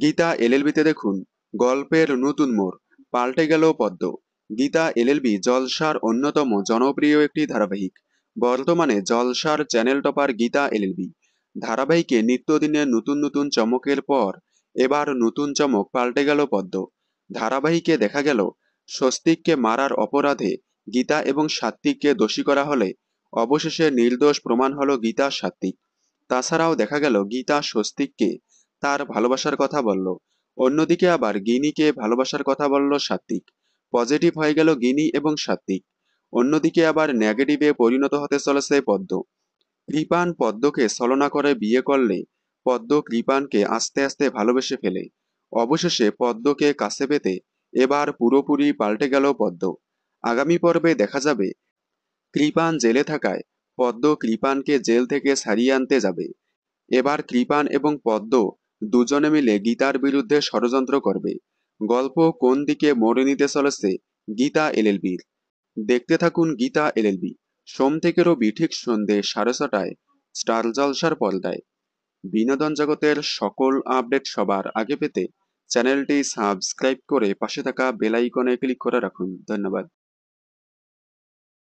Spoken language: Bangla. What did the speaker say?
গীতা এলএলবিতে দেখুন গল্পের নতুন মোড়, পাল্টে গেল পদ্ম। গীতা এলএলবি জলসার অন্যতম জনপ্রিয় একটি ধারাবাহিক। বর্তমানে জলসার চ্যানেল টপার গীতা এলএলবি ধারাবাহিকে নিত্যদিনের নতুন নতুন চমকের পর এবার নতুন চমক, পাল্টে গেল পদ্ম। ধারাবাহিকে দেখা গেল স্বস্তিককে মারার অপরাধে গীতা এবং সাত্বিককে দোষী করা হলে অবশেষে নির্দোষ প্রমাণ হলো গীতা সাত্বিক। তাছাড়াও দেখা গেল গীতা স্বস্তিককে তার ভালোবাসার কথা বলল, অন্যদিকে আবার গিনিকে ভালোবাসার কথা বলল সাত্বিক। পজিটিভ হয়ে গেল গিনি এবং সাত্বিক। অন্যদিকে আবার নেগেটিভে পরিণত হতে চলেছে পদ্ম। কৃপান পদ্মকে ছলনা করে বিয়ে করলে পদ্ম কৃপানকে আস্তে আস্তে ভালোবেসে ফেলে। অবশেষে পদ্মকে কাছে পেতে এবার পুরোপুরি পাল্টে গেল পদ্ম। আগামী পর্বে দেখা যাবে কৃপান জেলে থাকায় পদ্ম কৃপানকে জেল থেকে ছাড়িয়ে আনতে যাবে। এবার কৃপান এবং পদ্ম দুজনে মিলে গীতার বিরুদ্ধে ষড়যন্ত্র করবে। গল্প কোন দিকে মোড় নিতে চলেছে গীতা এলএলবির। দেখতে থাকুন গীতা এলএলবি, সোম থেকে রবি ঠিক সন্ধ্যে 6:30টায় স্টার জলসার পর্দায়। বিনোদন জগতের সকল আপডেট সবার আগে পেতে চ্যানেলটি সাবস্ক্রাইব করে পাশে থাকা বেল আইকনে ক্লিক করে রাখুন। ধন্যবাদ।